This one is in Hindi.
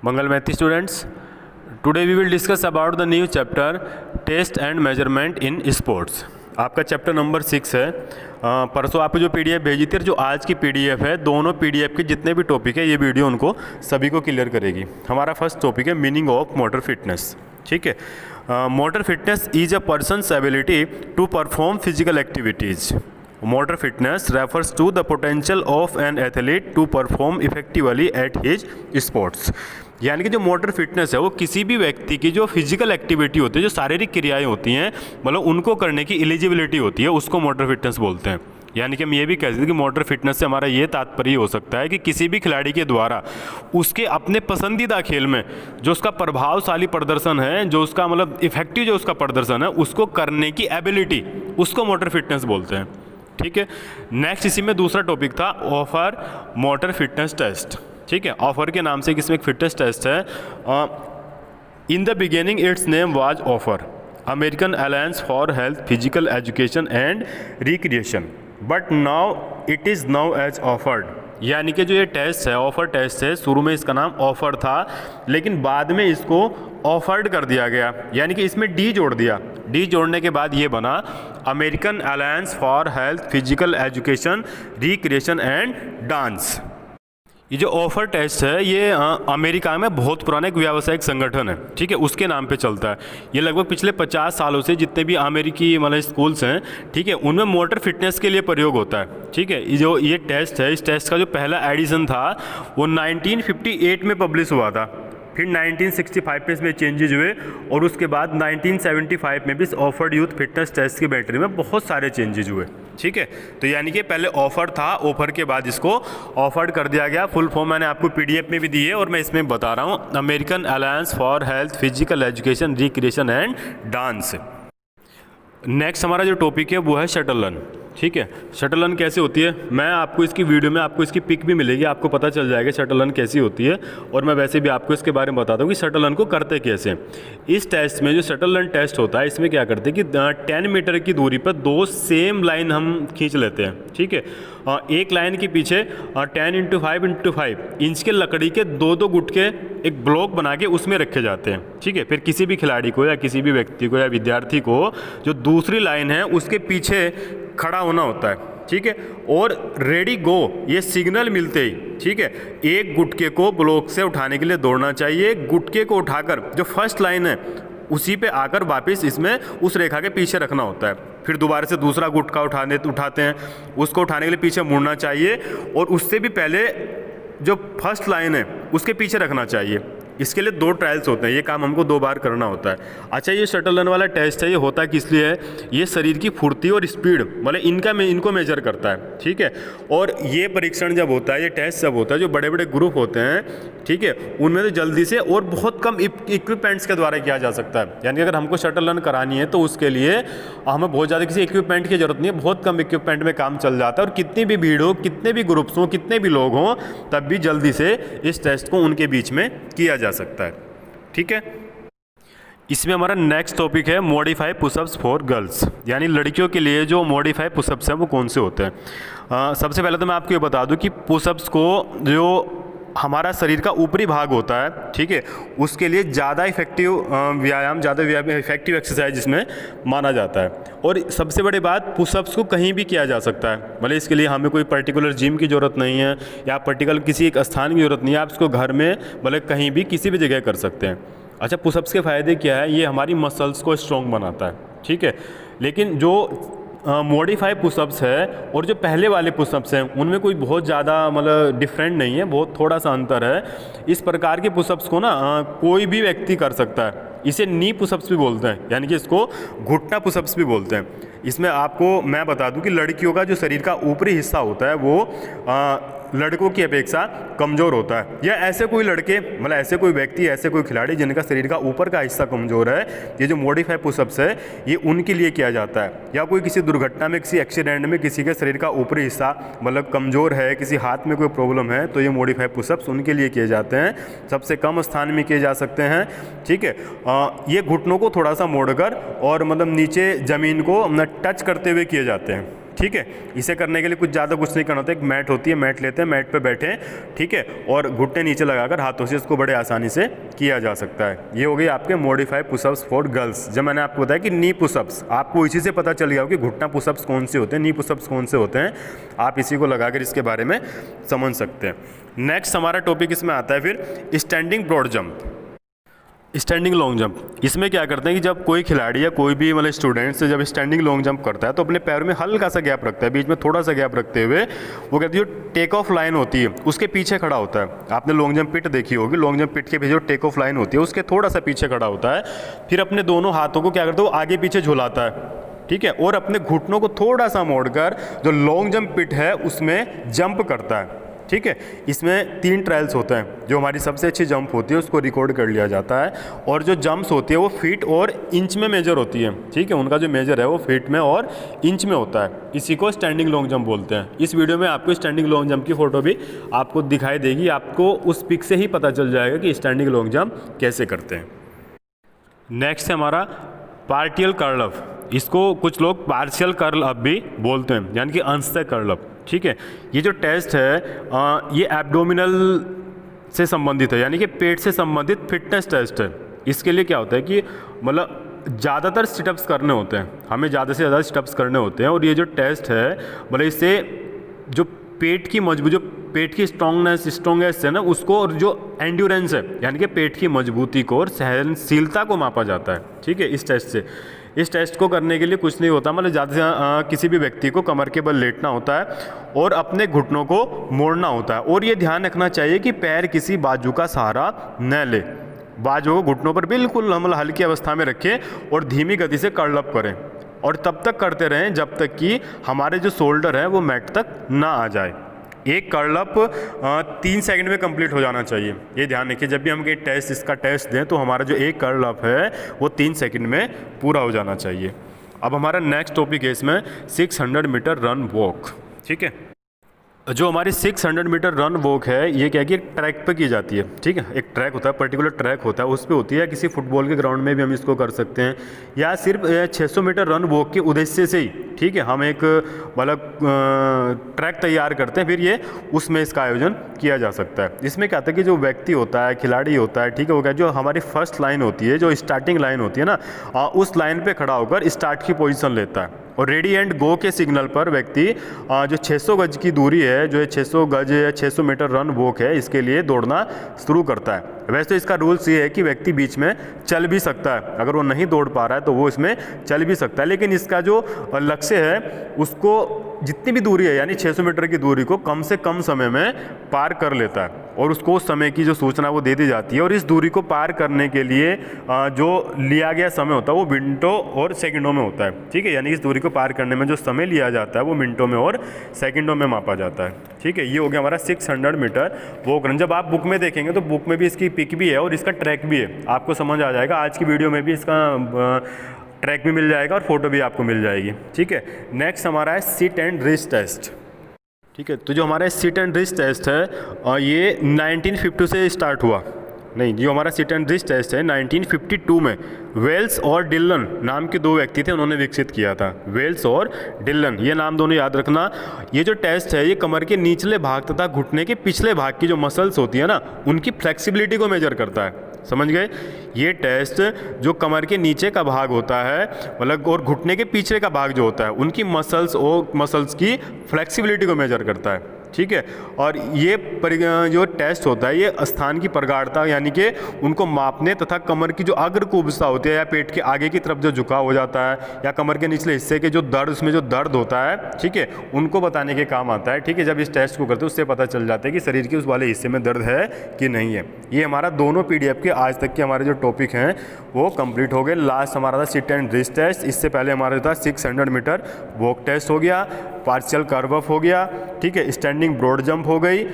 Mangalmati students, today we will discuss about the new chapter test and measurement in sports. आपका चैप्टर नंबर 6 है। परसों आपको जो पीडीएफ भेजी थी और जो आज की पीडीएफ है, दोनों पीडीएफ के जितने भी टॉपिक है ये वीडियो उनको सभी को क्लियर करेगी। हमारा फर्स्ट टॉपिक है मीनिंग ऑफ मोटर फिटनेस। ठीक है, motor fitness is a person's ability to perform physical activities. Motor fitness refers to the potential of an athlete to perform effectively at his sports. यानी कि जो मोटर फिटनेस है वो किसी भी व्यक्ति की जो फिजिकल एक्टिविटी होती है, जो शारीरिक क्रियाएं होती हैं, मतलब उनको करने की एलिजिबिलिटी होती है, उसको मोटर फिटनेस बोलते हैं। यानी कि हम ये भी कह सकते हैं कि मोटर फिटनेस से हमारा ये तात्पर्य हो सकता है कि किसी भी खिलाड़ी के द्वारा उसके अपने पसंदीदा खेल में जो उसका प्रभावशाली प्रदर्शन है, जो उसका मतलब इफेक्टिव जो उसका प्रदर्शन है, उसको करने की एबिलिटी, उसको मोटर फिटनेस बोलते हैं। ठीक है, नेक्स्ट इसी में दूसरा टॉपिक था ऑफर मोटर फिटनेस टेस्ट। ठीक है, ऑफर के नाम से इसमें एक फिटनेस टेस्ट है। In the beginning its name was AAHPER, American alliance for health physical education and recreation, but now it is now as AAHPERD. यानी कि जो ये टेस्ट है, ऑफर टेस्ट है, शुरू में इसका नाम ऑफर था, लेकिन बाद में इसको ऑफर्ड कर दिया गया। यानी कि इसमें डी जोड़ दिया। डी जोड़ने के बाद ये बना American alliance for health physical education recreation and dance. ये जो ऑफर टेस्ट है ये अमेरिका में बहुत पुराना एक व्यावसायिक संगठन है। ठीक है, उसके नाम पे चलता है। ये लगभग पिछले 50 सालों से जितने भी अमेरिकी मतलब स्कूल्स हैं, ठीक है, उनमें मोटर फिटनेस के लिए प्रयोग होता है। ठीक है, जो ये टेस्ट है, इस टेस्ट का जो पहला एडिशन था वो 1958 में पब्लिश हुआ था। फिर 1965 में इसमें चेंजेज हुए और उसके बाद 1975 में भी इस ऑफर्ड यूथ फिटनेस टेस्ट की बैटरी में बहुत सारे चेंजेज हुए। ठीक है, तो यानी कि पहले ऑफर था, ऑफर के बाद इसको ऑफर्ड कर दिया गया। फुल फॉर्म मैंने आपको पीडीएफ में भी दी है और मैं इसमें बता रहा हूँ, American alliance for health physical education recreation and dance. Next हमारा जो टॉपिक है वो है शटल रन। ठीक है, शटल रन कैसे होती है, मैं आपको इसकी वीडियो में आपको इसकी पिक भी मिलेगी, आपको पता चल जाएगा शटल रन कैसी होती है। और मैं वैसे भी आपको इसके बारे में बताता हूँ कि शटल रन को करते कैसे। इस टेस्ट में जो शटल रन टेस्ट होता है, इसमें क्या करते हैं कि 10 मीटर की दूरी पर दो सेम लाइन हम खींच लेते हैं। ठीक है, एक लाइन के पीछे 10 × 5 × 5 इंच के लकड़ी के दो गुटके एक ब्लॉक बना के उसमें रखे जाते हैं। ठीक है, फिर किसी भी खिलाड़ी को या किसी भी व्यक्ति को या विद्यार्थी को जो दूसरी लाइन है उसके पीछे खड़ा होना होता है। ठीक है, और रेडी गो ये सिग्नल मिलते ही, ठीक है, एक गुटके को ब्लॉक से उठाने के लिए दौड़ना चाहिए। गुटके को उठाकर जो फर्स्ट लाइन है उसी पे आकर वापस इसमें उस रेखा के पीछे रखना होता है। फिर दोबारा से दूसरा गुटका उठाते हैं, उसको उठाने के लिए पीछे मुड़ना चाहिए और उससे भी पहले जो फर्स्ट लाइन है उसके पीछे रखना चाहिए। इसके लिए 2 ट्रायल्स होते हैं, ये काम हमको 2 बार करना होता है। अच्छा, ये शटल रन वाला टेस्ट है, ये होता किस लिए है, ये शरीर की फुर्ती और स्पीड मतलब इनको मेजर करता है। ठीक है, और ये परीक्षण जब होता है, ये टेस्ट जब होता है, जो बड़े बड़े ग्रुप होते हैं, ठीक है, उनमें तो जल्दी से और बहुत कम इक्विपमेंट्स के द्वारा किया जा सकता है। यानी अगर हमको शटल रन करानी है तो उसके लिए हमें बहुत ज़्यादा किसी इक्विपमेंट की जरूरत नहीं है, बहुत कम इक्विपमेंट में काम चल जाता है। और कितनी भी भीड़ हो, कितने भी ग्रुप्स हों, कितने भी लोग हों, तब भी जल्दी से इस टेस्ट को उनके बीच में किया जा सकता है। ठीक है, इसमें हमारा नेक्स्ट टॉपिक है मॉडिफाई पुशअप्स फॉर गर्ल्स। यानी लड़कियों के लिए जो मॉडिफाई पुशअप्स हैं वो कौन से होते हैं। सबसे पहले तो मैं आपको ये बता दूं कि पुशअप्स को जो हमारा शरीर का ऊपरी भाग होता है, ठीक है, उसके लिए ज़्यादा इफेक्टिव व्यायाम, ज़्यादा इफेक्टिव एक्सरसाइज इसमें माना जाता है। और सबसे बड़ी बात, पुशअप्स को कहीं भी किया जा सकता है। मतलब इसके लिए हमें कोई पर्टिकुलर जिम की ज़रूरत नहीं है या पर्टिकुलर किसी एक स्थान की ज़रूरत नहीं है, आप इसको घर में मतलब कहीं भी किसी भी जगह कर सकते हैं। अच्छा, पुशअप्स के फ़ायदे क्या है, ये हमारी मसल्स को स्ट्रॉन्ग बनाता है। ठीक है, लेकिन जो मॉडिफाई पुशअप्स है और जो पहले वाले पुशअप्स हैं उनमें कोई बहुत ज़्यादा मतलब डिफरेंट नहीं है, बहुत थोड़ा सा अंतर है। इस प्रकार के पुशअप्स को ना कोई भी व्यक्ति कर सकता है। इसे नी पुशअप्स भी बोलते हैं, यानी कि इसको घुटना पुशअप्स भी बोलते हैं। इसमें आपको मैं बता दूं कि लड़कियों का जो शरीर का ऊपरी हिस्सा होता है वो लड़कों की अपेक्षा कमज़ोर होता है। या ऐसे कोई लड़के मतलब ऐसे कोई व्यक्ति, ऐसे कोई खिलाड़ी जिनका शरीर का ऊपर का हिस्सा कमज़ोर है, ये जो मॉडिफाई पुशअप्स है ये उनके लिए किया जाता है। या कोई किसी दुर्घटना में, किसी एक्सीडेंट में किसी के शरीर का ऊपरी हिस्सा मतलब कमज़ोर है, किसी हाथ में कोई प्रॉब्लम है, तो ये मॉडिफाई पुशअप्स उनके लिए किए जाते हैं। सबसे कम स्थान में किए जा सकते हैं। ठीक है, ये घुटनों को थोड़ा सा मोड़कर और मतलब नीचे ज़मीन को टच करते हुए किए जाते हैं। ठीक है। इसे करने के लिए कुछ ज़्यादा कुछ नहीं करना होता, एक मैट होती है, मैट लेते हैं, मैट पे बैठे, ठीक है, और घुटने नीचे लगाकर हाथों से इसको बड़े आसानी से किया जा सकता है। ये हो गई आपके मॉडिफाई पुशअप्स फॉर गर्ल्स। जब मैंने आपको बताया कि नी पुशअप्स, आपको इसी से पता चल गया हो कि घुटना पुशअप्स कौन से होते हैं, नी पुशअप्स कौन से होते हैं, आप इसी को लगाकर इसके बारे में समझ सकते हैं। नेक्स्ट हमारा टॉपिक इसमें आता है फिर standing broad jump, standing long jump. इसमें क्या करते हैं कि जब कोई खिलाड़ी या कोई भी मतलब स्टूडेंट से जब स्टैंडिंग लॉन्ग जंप करता है तो अपने पैर में हल्का सा गैप रखता है, बीच में थोड़ा सा गैप रखते हुए वो कहते हैं जो टेक ऑफ लाइन होती है उसके पीछे खड़ा होता है। आपने लॉन्ग जंप पिट देखी होगी, लॉन्ग जंप पिट के पीछे जो टेक ऑफ लाइन होती है उसके थोड़ा सा पीछे खड़ा होता है, फिर अपने दोनों हाथों को क्या करता है वो आगे पीछे झुलाता है, ठीक है, और अपने घुटनों को थोड़ा सा मोड़कर जो लॉन्ग जंप पिट है उसमें जंप करता है, ठीक है। इसमें 3 ट्रायल्स होते हैं, जो हमारी सबसे अच्छी जंप होती है उसको रिकॉर्ड कर लिया जाता है, और जो जंप्स होती है वो फीट और इंच में मेजर होती है, ठीक है, उनका जो मेजर है वो फीट में और इंच में होता है। इसी को स्टैंडिंग लॉन्ग जंप बोलते हैं। इस वीडियो में आपको स्टैंडिंग लॉन्ग जंप की फ़ोटो भी आपको दिखाई देगी, आपको उस पिक से ही पता चल जाएगा कि स्टैंडिंग लॉन्ग जंप कैसे करते हैं। नेक्स्ट है हमारा पार्शियल कर्ल अप। इसको कुछ लोग पार्शियल कर्ल अप भी बोलते हैं, यानी कि अंशतः कर्ल अप, ठीक है। ये जो टेस्ट है ये एब्डोमिनल से संबंधित है, यानी कि पेट से संबंधित फिटनेस टेस्ट है। इसके लिए क्या होता है कि मतलब ज़्यादातर सिटअप्स करने होते हैं, हमें ज़्यादा से ज़्यादा सिटअप्स करने होते हैं, और ये जो टेस्ट है मतलब इससे जो पेट की मजबूत, जो पेट की स्ट्रॉन्गनेस है ना उसको, और जो एंड्योरेंस है यानी कि पेट की मजबूती को और सहनशीलता को मापा जाता है, ठीक है, इस टेस्ट से। इस टेस्ट को करने के लिए कुछ नहीं होता, मतलब ज़्यादा से किसी भी व्यक्ति को कमर के बल लेटना होता है और अपने घुटनों को मोड़ना होता है, और ये ध्यान रखना चाहिए कि पैर किसी बाजू का सहारा न ले, बाजू को घुटनों पर बिल्कुल हम हल्की अवस्था में रखें और धीमी गति से कर्ल अप करें, और तब तक करते रहें जब तक कि हमारे जो शोल्डर है वो मैट तक ना आ जाए। एक कर्ल अप 3 सेकंड में कंप्लीट हो जाना चाहिए, ये ध्यान रखिए। जब भी हम इसका टेस्ट दें तो हमारा जो एक कर्ल अप है वो 3 सेकंड में पूरा हो जाना चाहिए। अब हमारा नेक्स्ट टॉपिक है इसमें 600 मीटर रन वॉक, ठीक है। जो हमारी 600 मीटर रन वॉक है ये क्या है कि ट्रैक पे की जाती है, ठीक है। एक ट्रैक होता है, पर्टिकुलर ट्रैक होता है, उस पर होती है। किसी फुटबॉल के ग्राउंड में भी हम इसको कर सकते हैं, या सिर्फ 600 मीटर रन वॉक के उद्देश्य से ही, ठीक है, हम एक मतलब ट्रैक तैयार करते हैं, फिर ये उसमें इसका आयोजन किया जा सकता है। इसमें क्या होता है कि जो व्यक्ति होता है, खिलाड़ी होता है, ठीक है, वो क्या जो हमारी फर्स्ट लाइन होती है, जो स्टार्टिंग लाइन होती है ना, उस लाइन पर खड़ा होकर स्टार्ट की पोजिशन लेता है, और रेडी एंड गो के सिग्नल पर व्यक्ति जो 600 गज की दूरी है, जो 600 गज या 600 मीटर रन वॉक है, इसके लिए दौड़ना शुरू करता है। वैसे तो इसका रूल्स ये है कि व्यक्ति बीच में चल भी सकता है, अगर वो नहीं दौड़ पा रहा है तो वो इसमें चल भी सकता है, लेकिन इसका जो लक्ष्य है उसको जितनी भी दूरी है यानी 600 मीटर की दूरी को कम से कम समय में पार कर लेता है, और उसको उस समय की जो सूचना वो दे दी जाती है। और इस दूरी को पार करने के लिए जो लिया गया समय होता है वो मिनटों और सेकंडों में होता है, ठीक है, यानी इस दूरी को पार करने में जो समय लिया जाता है वो मिनटों में और सेकंडों में मापा जाता है, ठीक है। ये हो गया हमारा 600 मीटर वॉक रन। जब आप बुक में देखेंगे तो बुक में भी इसकी पिक भी है और इसका ट्रैक भी है, आपको समझ आ जाएगा। आज की वीडियो में भी इसका ट्रैक भी मिल जाएगा और फोटो भी आपको मिल जाएगी, ठीक है। नेक्स्ट हमारा है सिट एंड रिस्ट टेस्ट, ठीक है। तो जो हमारा सिट एंड रिस्ट टेस्ट है ये 1950 से स्टार्ट हुआ, नहीं, जो हमारा सिट एंड रिस्ट टेस्ट है 1952 में वेल्स और डिलन नाम के 2 व्यक्ति थे, उन्होंने विकसित किया था। वेल्स और डिलन, ये नाम दोनों याद रखना। ये जो टेस्ट है ये कमर के निचले भाग तथा घुटने के पिछले भाग की जो मसल्स होती है ना उनकी फ्लेक्सिबिलिटी को मेजर करता है, समझ गए। ये टेस्ट जो कमर के नीचे का भाग होता है मतलब और घुटने के पीछे का भाग जो होता है उनकी मसल्स की फ्लेक्सिबिलिटी को मेजर करता है, ठीक है। और ये जो टेस्ट होता है ये स्थान की प्रगाढ़ता यानी कि उनको मापने तथा कमर की जो अग्र कुब्जता होती है या पेट के आगे की तरफ जो झुकाव हो जाता है या कमर के निचले हिस्से के जो दर्द, उसमें जो दर्द होता है, ठीक है, उनको बताने के काम आता है, ठीक है। जब इस टेस्ट को करते हैं उससे पता चल जाता है कि शरीर के उस वाले हिस्से में दर्द है कि नहीं है। ये हमारा दोनों PDF के आज तक के हमारे जो टॉपिक हैं वो कंप्लीट हो गए। लास्ट हमारा था सिट एंड रिस्ट टेस्ट, इससे पहले हमारा था 600 मीटर वॉक टेस्ट हो गया, पार्शियल कर्व अप हो गया, ठीक है, स्टैंडिंग ब्रॉड जंप हो गई।